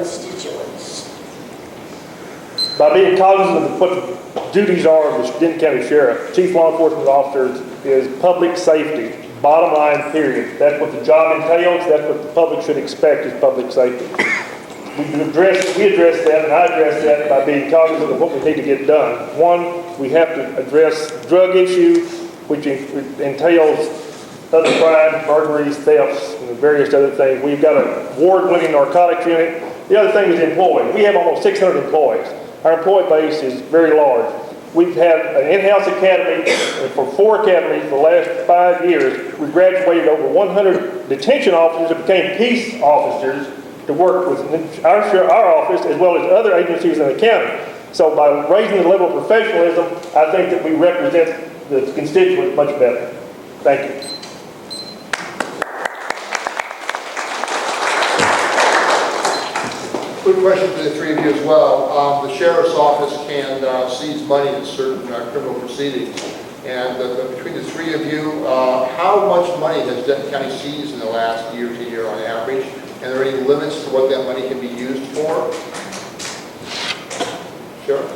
constituents? By being cognizant of what the duties are of the Denton County Sheriff, Chief Law Enforcement Officer, is public safety. Bottom line, period. That's what the job entails. That's what the public should expect is public safety. We address that, and I address that by being cognizant of what we need to get done. One, we have to address drug issue, which entails other crimes, burglaries, thefts, and various other things. We've got an award-winning narcotics unit. The other thing is employees. We have almost 600 employees. Our employee base is very large. We've had an in-house academy, and for 4 academies for the last 5 years, we graduated over 100 detention officers that became peace officers to work with our office as well as other agencies in the county. So by raising the level of professionalism, I think that we represent the constituents much better. Thank you. Quick question for the three of you as well. The Sheriff's Office can seize money in certain criminal proceedings. And between the three of you, how much money has Denton County seized in the last year to year on average? And are there any limits to what that money can be used for? Sheriff?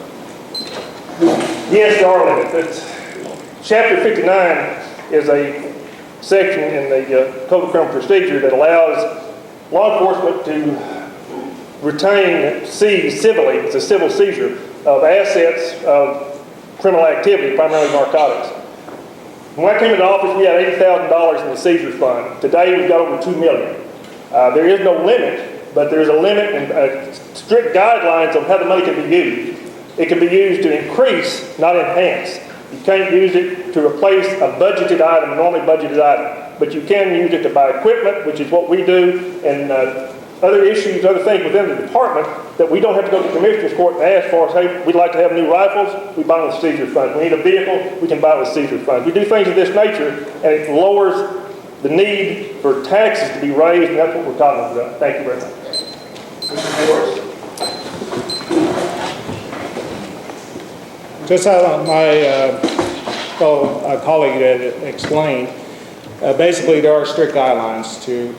Yes, there are limits. Chapter 59 is a section in the Code of Criminal Procedure that allows law enforcement to retain, seize civilly, it's a civil seizure, of assets of criminal activity, primarily narcotics. When I came into office, we had $80,000 in the seizure fund. Today, we've got over $2 million. There is no limit, but there is a limit and strict guidelines on how the money can be used. It can be used to increase, not enhance. You can't use it to replace a budgeted item, a normally budgeted item, but you can use it to buy equipment, which is what we do, and other issues, other things within the department that we don't have to go to the Commissioner's Court and ask for. Hey, we'd like to have new rifles, we buy them with seizure funds. We need a vehicle, we can buy it with seizure funds. We do things of this nature, and it lowers the need for taxes to be raised, and that's what we're talking about. Thank you very much. Just how my fellow colleague had explained, basically there are strict guidelines to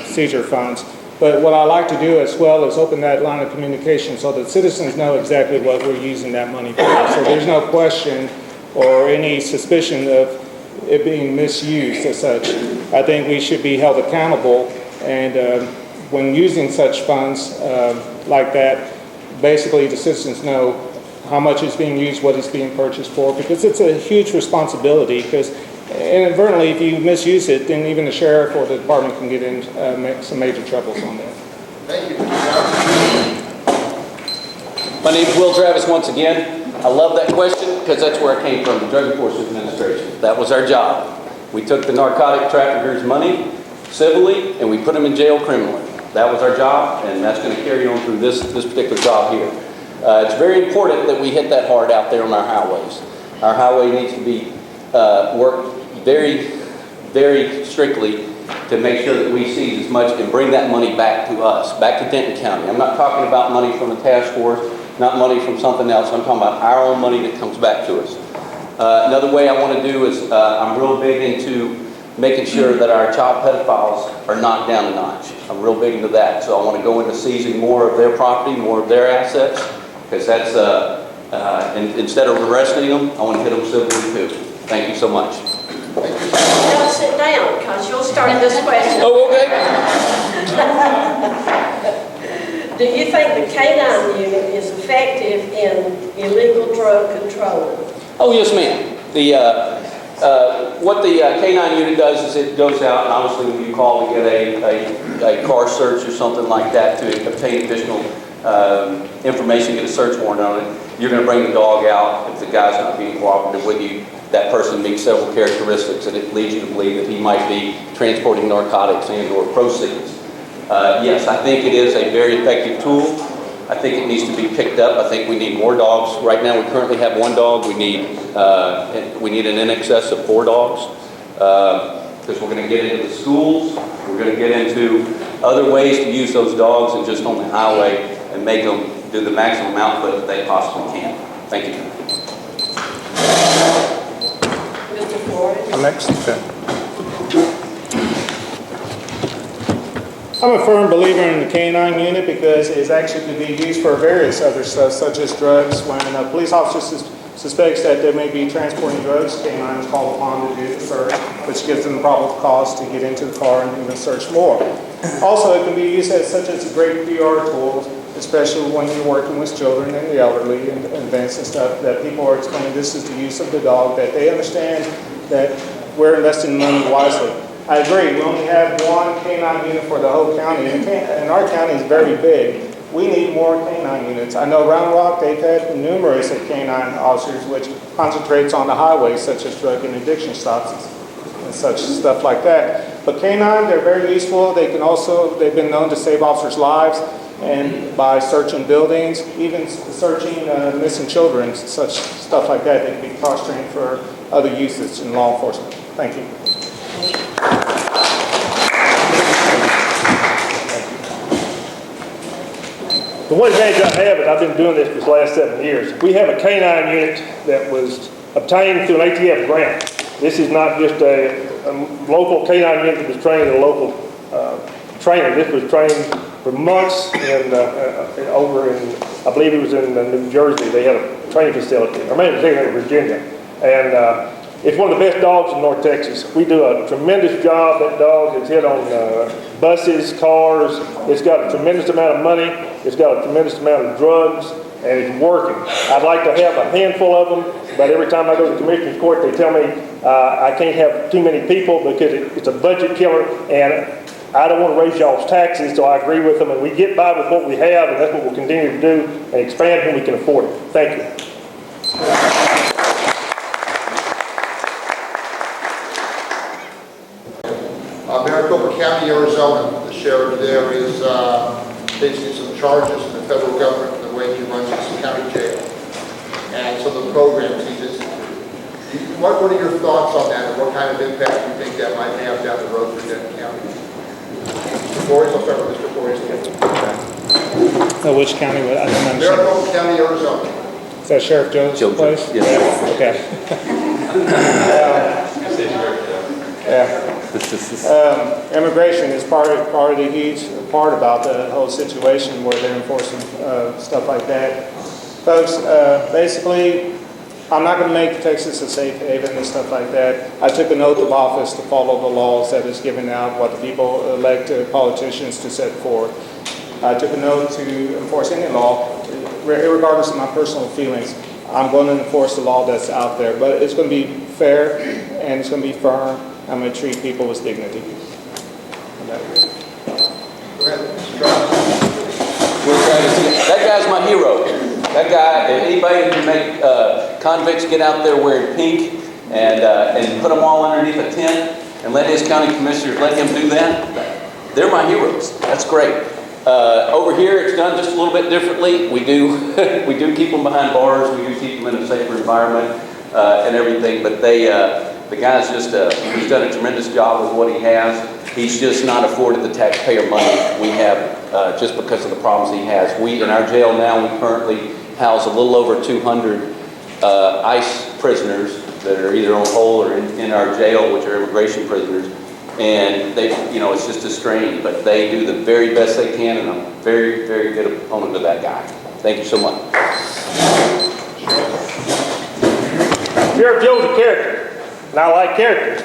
seizure funds. But what I like to do as well is open that line of communication so that citizens know exactly what we're using that money for. So there's no question or any suspicion of it being misused as such. I think we should be held accountable, and when using such funds like that, basically the citizens know how much is being used, what is being purchased for, because it's a huge responsibility, because inadvertently, if you misuse it, then even the sheriff or the department can get in some major troubles on that. Thank you. My name is Will Travis once again. I love that question because that's where I came from, the Drug Enforcement Administration. That was our job. We took the narcotic traffickers' money civilly and we put them in jail criminally. That was our job, and that's going to carry on through this particular job here. It's very important that we hit that hard out there on our highways. Our highway needs to be worked very, very strictly to make sure that we seize as much and bring that money back to us, back to Denton County. I'm not talking about money from the task force, not money from something else. I'm talking about our own money that comes back to us. Another way I want to do is I'm real big into making sure that our child pedophiles are knocked down a notch. I'm real big into that. So I want to go into seizing more of their property, more of their assets, because that's, instead of arresting them, I want to hit them civilly too. Thank you so much. Now sit down, because you'll start this question. Oh, okay. Do you think the K-9 unit is effective in illegal drug control? Oh, yes, ma'am. What the K-9 unit does is it goes out, and obviously when you call to get a car search or something like that to obtain additional information, get a search warrant on it, you're going to bring the dog out. If the guy's not being cooperative with you, that person meets several characteristics and it leads you to believe that he might be transporting narcotics and or proceeds. Yes, I think it is a very effective tool. I think it needs to be picked up. I think we need more dogs. Right now we currently have 1 dog. We need an in excess of 4 dogs because we're going to get into the schools. We're going to get into other ways to use those dogs and just on the highway and make them do the maximum output that they possibly can. Thank you. I'm next. Okay. I'm a firm believer in the K-9 unit because it's actually could be used for various other stuff, such as drugs. When a police officer suspects that they may be transporting drugs, K-9 is called upon to do the search, which gives them the probable cause to get into the car and even search more. Also, it can be used as such as a great PR tool, especially when you're working with children and the elderly and events and stuff, that people are explaining this is the use of the dog, that they understand that we're investing money wisely. I agree, we only have one K-9 unit for the whole county, and our county is very big. We need more K-9 units. I know Round Rock, they've had numerous K-9 officers which concentrates on the highways, such as drug and addiction stops and such stuff like that. But K-9, they're very useful. They can also, they've been known to save officers' lives, and by searching buildings, even searching missing children, such stuff like that, they can be cross-trained for other uses in law enforcement. Thank you. The one advantage I have is I've been doing this for the last 7 years. We have a K-9 unit that was obtained through an ATF grant. This is not just a local K-9 unit that was trained in a local trainer. This was trained for months over in, I believe it was in New Jersey. They had a training facility, or maybe it was in Virginia. And it's one of the best dogs in North Texas. We do a tremendous job. That dog has hit on buses, cars. It's got a tremendous amount of money. It's got a tremendous amount of drugs, and it's working. I'd like to have a handful of them, but every time I go to the Commissioner's Court, they tell me I can't have too many people because it's a budget killer, and I don't want to raise y'all's taxes, so I agree with them, and we get by with what we have, and that's what we'll continue to do, and expand when we can afford it. Thank you. Maricopa County, Arizona, the sheriff there is facing some charges from the federal government for the way he runs his county jail and some of the programs he's instituted. What are your thoughts on that, and what kind of impact do you think that might have down the road for Denton County? Mr. Forrest, I'll start with Mr. Forrest. So which county? I don't understand. Maricopa County, Arizona. Is that Sheriff Jones' place? Yes. Okay. Immigration is part of the huge part about the whole situation where they're enforcing stuff like that. Folks, basically, I'm not going to make Texas a safe haven and stuff like that. I took an oath of office to follow the laws that is given out, what the people elect politicians to set forth. I took an oath to enforce any law, regardless of my personal feelings. I'm going to enforce the law that's out there, but it's going to be fair and it's going to be firm. I'm going to treat people with dignity. That guy's my hero. That guy, anybody who can make convicts get out there wearing pink and put them all underneath a tent and let his county commissioners let him do that, they're my heroes. That's great. Over here, it's done just a little bit differently. We do keep them behind bars. We do keep them in a safer environment and everything. But the guy's just he's done a tremendous job with what he has. He's just not afforded the taxpayer money we have just because of the problems he has. We in our jail now, we currently house a little over 200 ICE prisoners that are either on hold or in our jail, which are immigration prisoners. And they, it's just a strain, but they do the very best they can, and I'm a very, very good opponent of that guy. Thank you so much. Sheriff Joe's a character, and I like characters,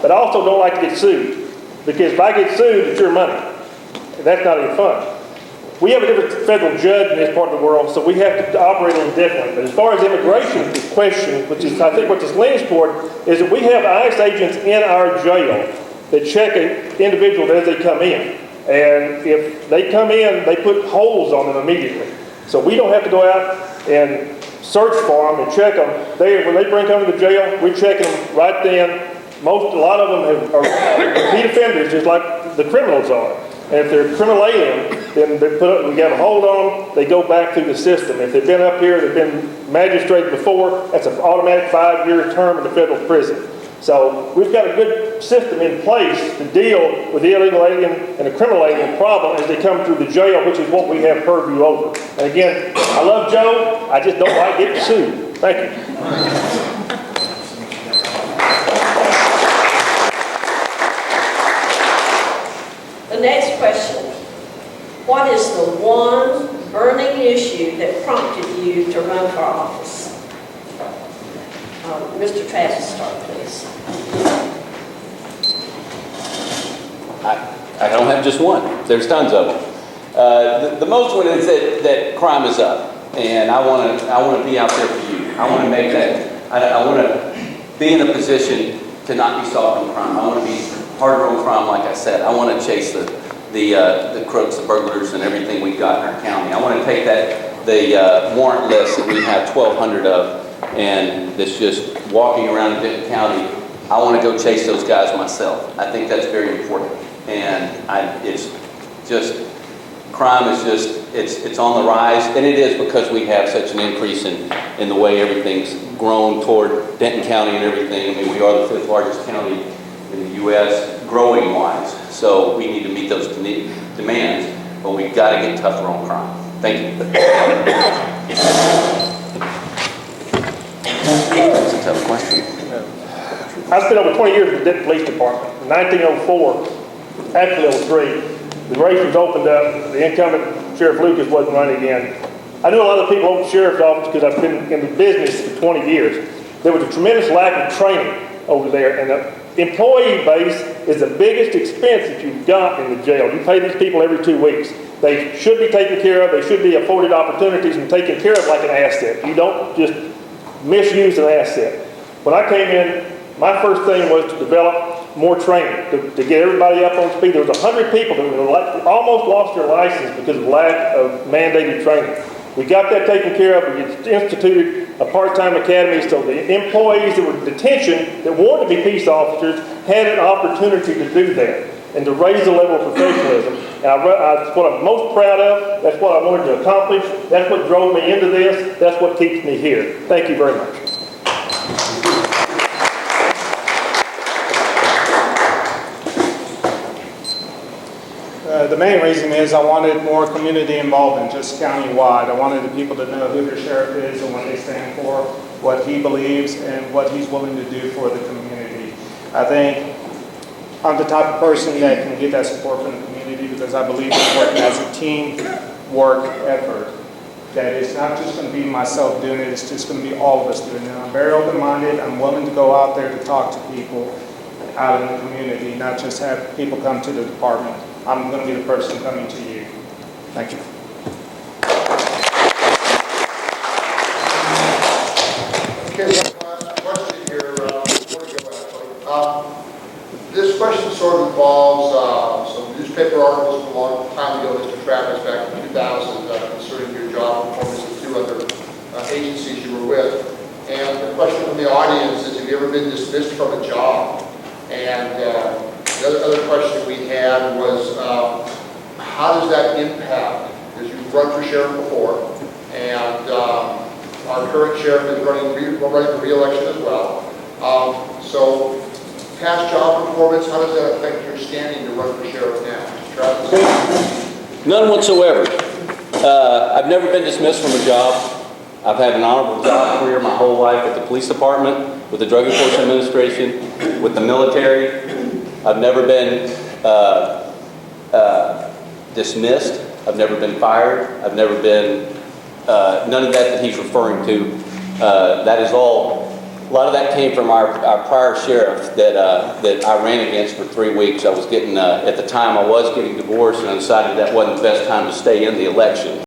but I also don't like to get sued, because if I get sued, it's your money, and that's not any fun. We have a different federal judge in this part of the world, so we have to operate on differently. But as far as immigration question, which is, I think what this leans toward, is that we have ICE agents in our jail that check individuals as they come in. And if they come in, they put holes on them immediately. So we don't have to go out and search for them and check them. When they bring them to the jail, we're checking them right then. A lot of them are repeat offenders, just like the criminals are. And if they're criminal alien, then we got a hold on them, they go back through the system. If they've been up here, they've been magistrate before, that's an automatic 5-year term in the federal prison. So we've got a good system in place to deal with the illegal alien and the criminal alien problem as they come through the jail, which is what we have purview over. And again, I love Joe, I just don't like getting sued. Thank you. The next question is the one burning issue that prompted you to run for office? Mr. Travis, start, please. I don't have just one. There's tons of them. The most one is that crime is up, and I want to be out there for you. I want to make that. I want to be in a position to not be solving crime. I want to be harder on crime, like I said. I want to chase the crooks, the burglars, and everything we've got in our county. I want to take the warrant list that we have 1,200 of, and that's just walking around in Denton County. I want to go chase those guys myself. I think that's very important. And it's just, crime is just, it's on the rise, and it is because we have such an increase in the way everything's grown toward Denton County and everything. I mean, we are the 5th largest county in the U.S. growing wise, so we need to meet those demands, but we've got to get tougher on crime. Thank you. That's a tough question. I spent over 20 years with the Denton Police Department. In 1904, actually 03, the race was opened up. The incumbent Sheriff Lucas wasn't running again. I knew a lot of people over the sheriff's office because I've been in the business for 20 years. There was a tremendous lack of training over there, and the employee base is the biggest expense that you've got in the jail. You pay these people every 2 weeks. They should be taken care of. They should be afforded opportunities and taken care of like an asset. You don't just misuse an asset. When I came in, my first thing was to develop more training, to get everybody up on speed. There was 100 people that almost lost their license because of lack of mandated training. We got that taken care of. We instituted a part-time academy so the employees that were in detention that wanted to be peace officers had an opportunity to do that and to raise the level of professionalism. And that's what I'm most proud of. That's what I wanted to accomplish. That's what drove me into this. That's what keeps me here. Thank you very much. The main reason is I wanted more community involvement, just county-wide. I wanted the people to know who their sheriff is and what they stand for, what he believes, and what he's willing to do for the community. I think I'm the type of person that can get that support from the community because I believe in working as a team work effort. That it's not just going to be myself doing it, it's just going to be all of us doing it. I'm very open-minded. I'm willing to go out there to talk to people out in the community, not just have people come to the department. I'm going to be the person coming to you. Thank you. Okay, one last question here before we go out. This question sort of involves some newspaper articles from a long time ago, Mr. Travis, back in 2000, concerning your job performance with 2 other agencies you were with. And the question from the audience is, have you ever been dismissed from a job? And the other question we had was, how does that impact, because you've run for sheriff before, and our current sheriff is running for re-election as well. So, past job performance, how does that affect your standing to run for sheriff now? Mr. Travis? None whatsoever. I've never been dismissed from a job. I've had an honorable job career my whole life with the police department, with the Drug Enforcement Administration, with the military. I've never been dismissed. I've never been fired. I've never been, none of that he's referring to. That is all, a lot of that came from our prior sheriff that I ran against for 3 weeks. I was getting, at the time I was getting divorced, and I decided that wasn't the best time to stay in the election.